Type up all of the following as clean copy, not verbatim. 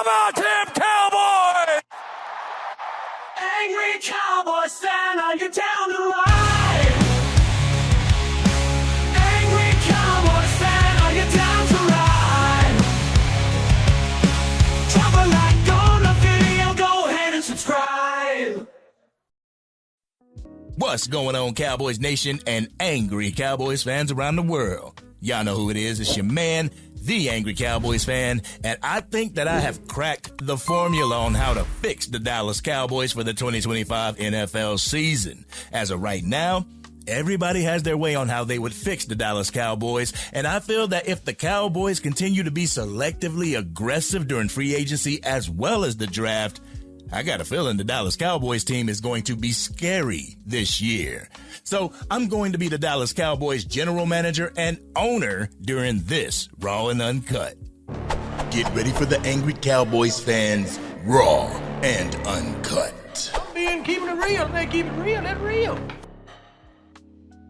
about them Cowboys? Angry Cowboys fan, are you down to ride? Angry Cowboys fan, are you down to ride? Drop a like on the video, go ahead and subscribe. What's going on, Cowboys Nation and angry Cowboys fans around the world? Y'all know who it is. It's your man, the Angry Cowboys fan, and I think that I have cracked the formula on how to fix the Dallas Cowboys for the 2025 NFL season. As of right now, everybody has their way on how they would fix the Dallas Cowboys, and I feel that if the Cowboys continue to be selectively aggressive during free agency as well as the draft, I got a feeling the Dallas Cowboys team is going to be scary this year. So I'm going to be the Dallas Cowboys general manager and owner during this Raw and Uncut. Get ready for the Angry Cowboys fans, Raw and Uncut. I'm being keeping it real. They keep it real. That's real.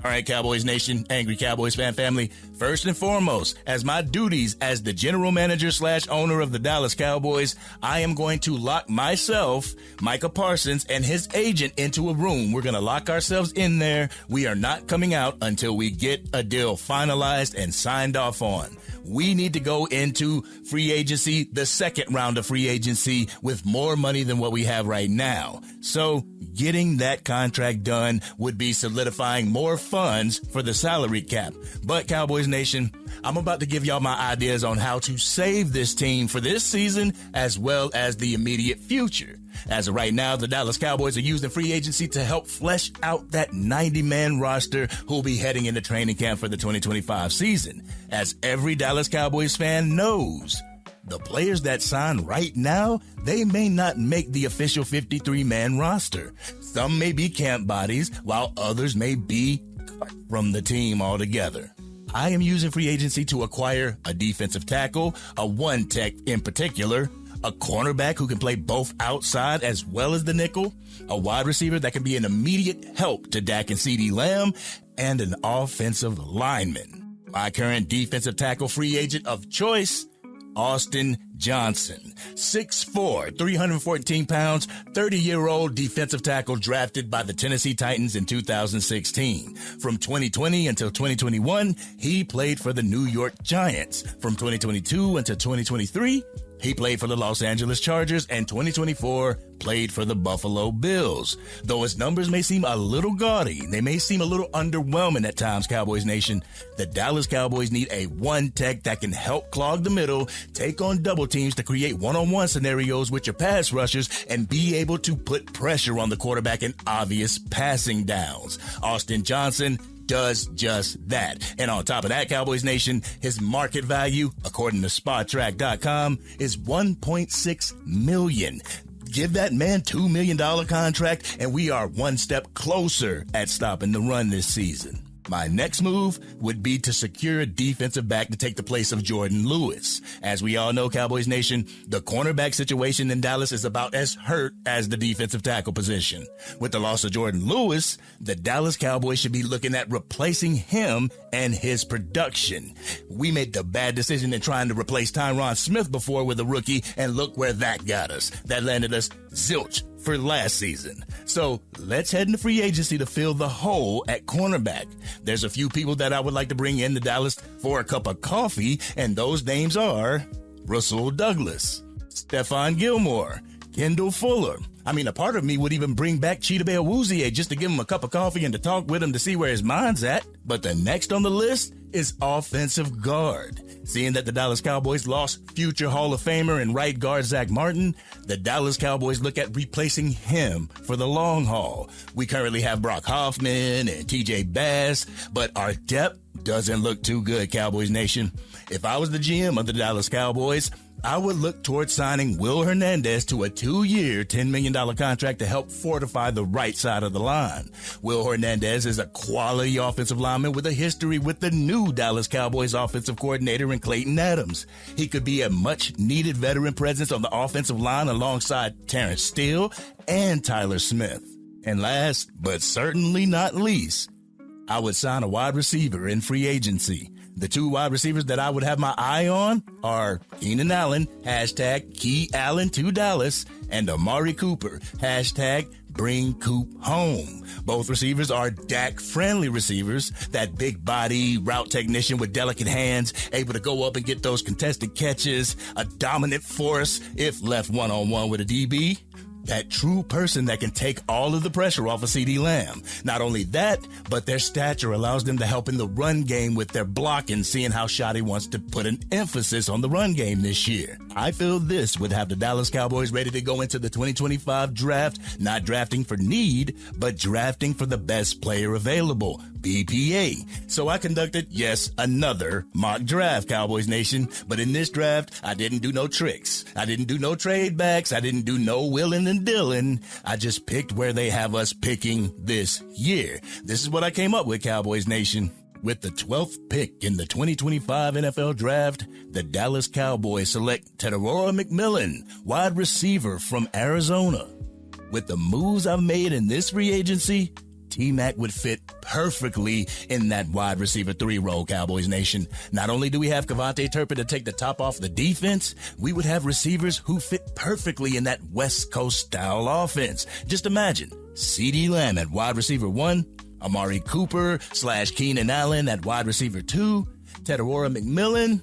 All right, Cowboys Nation, angry Cowboys fan family, first and foremost, as my duties as the general manager / owner of the Dallas Cowboys, I am going to lock myself, Micah Parsons, and his agent into a room. We're going to lock ourselves in there. We are not coming out until we get a deal finalized and signed off on. We need to go into free agency, the second round of free agency, with more money than what we have right now. So getting that contract done would be solidifying more funds for the salary cap. But Cowboys Nation, I'm about to give y'all my ideas on how to save this team for this season as well as the immediate future. As of right now, the Dallas Cowboys are using free agency to help flesh out that 90-man roster who'll be heading into training camp for the 2025 season. As every Dallas Cowboys fan knows, the players that sign right now, they may not make the official 53-man roster. Some may be camp bodies, while others may be cut from the team altogether. I am using free agency to acquire a defensive tackle, a one tech in particular, a cornerback who can play both outside as well as the nickel, a wide receiver that can be an immediate help to Dak and CeeDee Lamb, and an offensive lineman. My current defensive tackle free agent of choice, Austin Johnson, 6'4", 314 pounds, 30-year-old defensive tackle drafted by the Tennessee Titans in 2016. From 2020 until 2021, he played for the New York Giants. From 2022 until 2023, he played for the Los Angeles Chargers, and 2024 played for the Buffalo Bills. Though his numbers may seem a little gaudy, they may seem a little underwhelming at times, Cowboys Nation, the Dallas Cowboys need a one tech that can help clog the middle, take on double teams to create one-on-one scenarios with your pass rushers, and be able to put pressure on the quarterback in obvious passing downs. Austin Johnson does just that. And on top of that, Cowboys Nation, his market value, according to SpotTrack.com, is $1.6 million. Give that man $2 million contract, and we are one step closer at stopping the run this season. My next move would be to secure a defensive back to take the place of Jordan Lewis. As we all know, Cowboys Nation, the cornerback situation in Dallas is about as hurt as the defensive tackle position. With the loss of Jordan Lewis, the Dallas Cowboys should be looking at replacing him and his production. We made the bad decision in trying to replace Tyron Smith before with a rookie, and look where that got us. That landed us zilch for last season. So let's head into free agency to fill the hole at cornerback. There's a few people that I would like to bring into Dallas for a cup of coffee, and those names are Russell Douglas, Stephon Gilmore, Kendall Fuller. I mean, a part of me would even bring back Chidobe Awuzie just to give him a cup of coffee and to talk with him to see where his mind's at. But the next on the list is offensive guard. Seeing that the Dallas Cowboys lost future Hall of Famer and right guard Zach Martin, the Dallas Cowboys look at replacing him for the long haul. We currently have Brock Hoffman and TJ Bass, but our depth doesn't look too good, Cowboys Nation. If I was the GM of the Dallas Cowboys, I would look towards signing Will Hernandez to a 2-year, $10 million contract to help fortify the right side of the line. Will Hernandez is a quality offensive lineman with a history with the new Dallas Cowboys offensive coordinator in Clayton Adams. He could be a much-needed veteran presence on the offensive line alongside Terrence Steele and Tyler Smith. And last, but certainly not least, I would sign a wide receiver in free agency. The two wide receivers that I would have my eye on are Keenan Allen, hashtag Key Allen to Dallas, and Amari Cooper, hashtag Bring Coop Home. Both receivers are Dak-friendly receivers, that big body route technician with delicate hands, able to go up and get those contested catches, a dominant force if left one-on-one with a DB. That true person that can take all of the pressure off of CeeDee Lamb. Not only that, but their stature allows them to help in the run game with their blocking, seeing how Shoddy wants to put an emphasis on the run game this year. I feel this would have the Dallas Cowboys ready to go into the 2025 draft, not drafting for need, but drafting for the best player available, BPA. So I conducted, yes, another mock draft, Cowboys Nation. But in this draft, I didn't do no tricks. I didn't do no trade backs. I didn't do no willing and Dylan. I just picked where they have us picking this year. This is what I came up with, Cowboys Nation. With the 12th pick in the 2025 NFL Draft, the Dallas Cowboys select Teodoro McMillan, wide receiver from Arizona. With the moves I've made in this free agency, T-Mac would fit perfectly in that wide receiver 3 role, Cowboys Nation. Not only do we have Kevontae Turpin to take the top off the defense, we would have receivers who fit perfectly in that West Coast style offense. Just imagine CeeDee Lamb at wide receiver 1, Amari Cooper / Keenan Allen at wide receiver 2, Teodoro McMillan,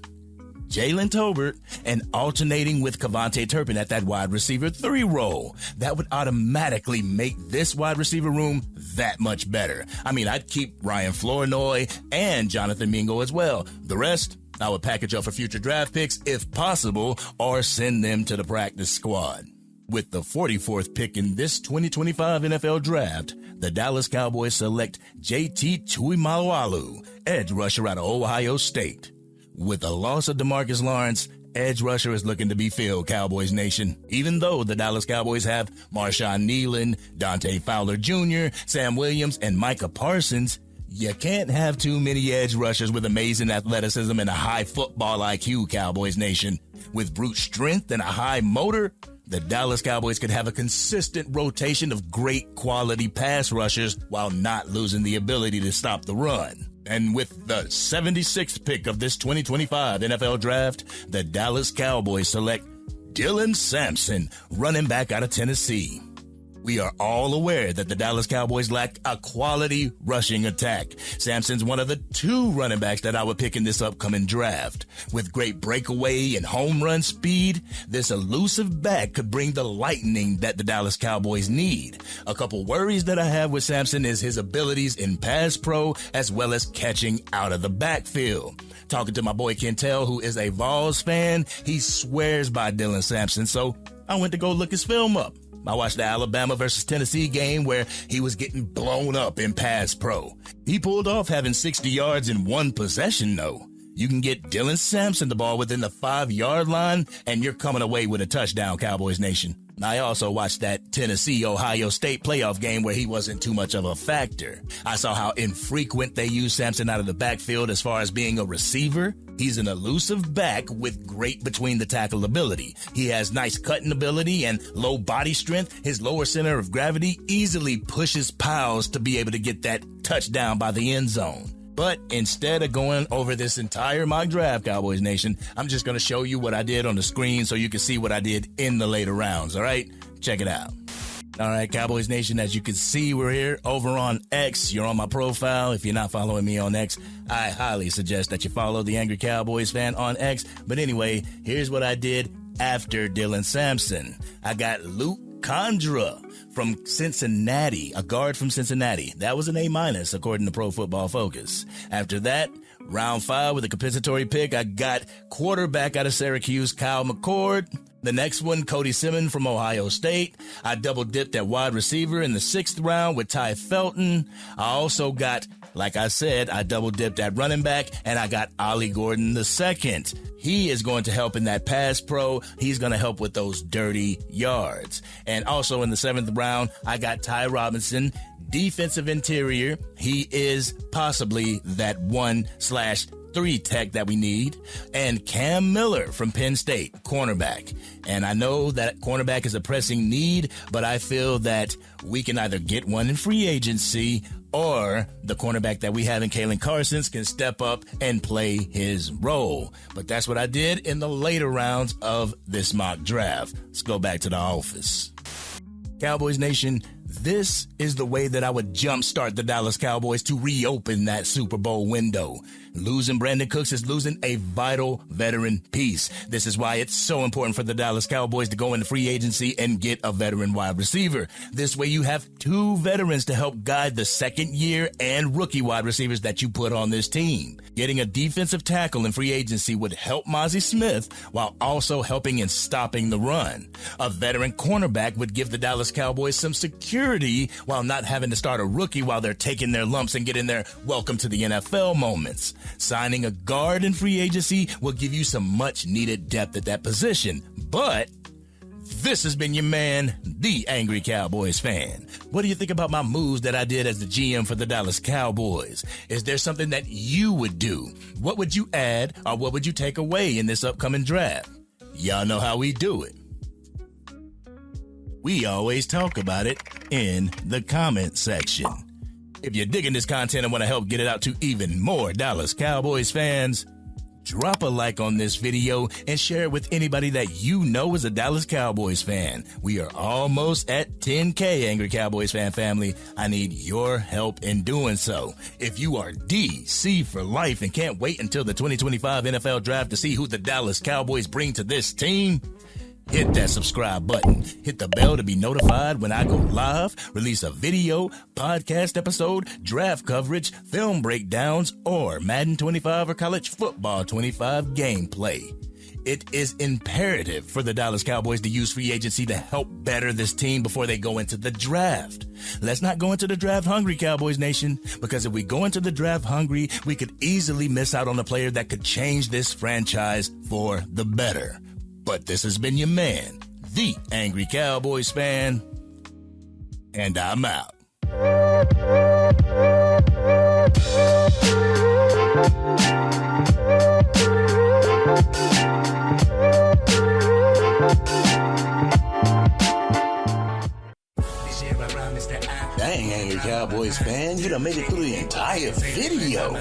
Jalen Tolbert, and alternating with Kevontae Turpin at that wide receiver 3 role. That would automatically make this wide receiver room that much better. I mean, I'd keep Ryan Flournoy and Jonathan Mingo as well. The rest, I would package up for future draft picks if possible, or send them to the practice squad. With the 44th pick in this 2025 NFL Draft, the Dallas Cowboys select JT Tuimoloau, edge rusher out of Ohio State. With the loss of DeMarcus Lawrence, edge rusher is looking to be filled, Cowboys Nation. Even though the Dallas Cowboys have Marshawn Nealon, Dante Fowler Jr., Sam Williams, and Micah Parsons, you can't have too many edge rushers with amazing athleticism and a high football IQ, Cowboys Nation. With brute strength and a high motor, the Dallas Cowboys could have a consistent rotation of great quality pass rushers while not losing the ability to stop the run. And with the 76th pick of this 2025 NFL Draft, the Dallas Cowboys select Dylan Sampson, running back out of Tennessee. We are all aware that the Dallas Cowboys lack a quality rushing attack. Sampson's one of the 2 running backs that I would pick in this upcoming draft. With great breakaway and home run speed, this elusive back could bring the lightning that the Dallas Cowboys need. A couple worries that I have with Sampson is his abilities in pass pro as well as catching out of the backfield. Talking to my boy Kentel, who is a Vols fan, he swears by Dylan Sampson, so I went to go look his film up. I watched the Alabama versus Tennessee game where he was getting blown up in pass pro. He pulled off having 60 yards in one possession, though. You can get Dylan Sampson the ball within the 5-yard line, and you're coming away with a touchdown, Cowboys Nation. I also watched that Tennessee-Ohio State playoff game where he wasn't too much of a factor. I saw how infrequent they use Sampson out of the backfield as far as being a receiver. He's an elusive back with great between-the-tackle ability. He has nice cutting ability and low body strength. His lower center of gravity easily pushes pals to be able to get that touchdown by the end zone. But instead of going over this entire mock draft, Cowboys Nation, I'm just going to show you what I did on the screen so you can see what I did in the later rounds, all right? Check it out. All right, Cowboys Nation, as you can see, we're here over on X. You're on my profile. If you're not following me on X, I highly suggest that you follow the Angry Cowboys fan on X. But anyway, here's what I did after Dylan Sampson. I got Luke Condra from Cincinnati, a guard from Cincinnati. That was an A- according to Pro Football Focus. After that, round 5 with a compensatory pick, I got quarterback out of Syracuse, Kyle McCord. The next one, Cody Simmons from Ohio State. I double dipped at wide receiver in the 6th round with Ty Felton. I also got, like I said, I double dipped at running back, and I got Ollie Gordon II. He is going to help in that pass pro. He's going to help with those dirty yards. And also in the 7th round, I got Ty Robinson, defensive interior. He is possibly that 1/2 3 tech that we need, and Cam Miller from Penn State, cornerback. And I know that cornerback is a pressing need, but I feel that we can either get one in free agency or the cornerback that we have in Kalen Carsons can step up and play his role. But that's what I did in the later rounds of this mock draft. Let's go back to the office. Cowboys Nation, this is the way that I would jumpstart the Dallas Cowboys to reopen that Super Bowl window. Losing Brandon Cooks is losing a vital veteran piece. This is why it's so important for the Dallas Cowboys to go into free agency and get a veteran wide receiver. This way you have 2 veterans to help guide the second year and rookie wide receivers that you put on this team. Getting a defensive tackle in free agency would help Mozzie Smith while also helping in stopping the run. A veteran cornerback would give the Dallas Cowboys some security while not having to start a rookie while they're taking their lumps and getting their welcome to the NFL moments. Signing a guard in free agency will give you some much needed depth at that position. But this has been your man, the Angry Cowboys fan. What do you think about my moves that I did as the GM for the Dallas Cowboys? Is there something that you would do? What would you add or what would you take away in this upcoming draft? Y'all know how we do it. We always talk about it in the comment section. If you're digging this content and want to help get it out to even more Dallas Cowboys fans, drop a like on this video and share it with anybody that you know is a Dallas Cowboys fan. We are almost at 10K, Angry Cowboys fan family. I need your help in doing so. If you are DC for life and can't wait until the 2025 NFL draft to see who the Dallas Cowboys bring to this team, hit that subscribe button. Hit the bell to be notified when I go live, release a video, podcast episode, draft coverage, film breakdowns, or Madden 25 or College Football 25 gameplay. It is imperative for the Dallas Cowboys to use free agency to help better this team before they go into the draft. Let's not go into the draft hungry, Cowboys Nation, because if we go into the draft hungry, we could easily miss out on a player that could change this franchise for the better. But this has been your man, the Angry Cowboys fan, and I'm out. Dang, Angry Cowboys fan, you done made it through the entire video.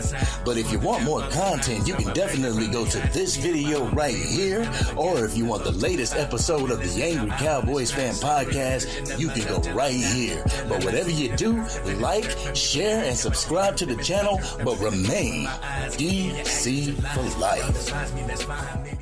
But if you want more content, you can definitely go to this video right here. Or if you want the latest episode of the Angry Cowboys fan podcast, you can go right here. But whatever you do, like, share, and subscribe to the channel, but remain DC for life.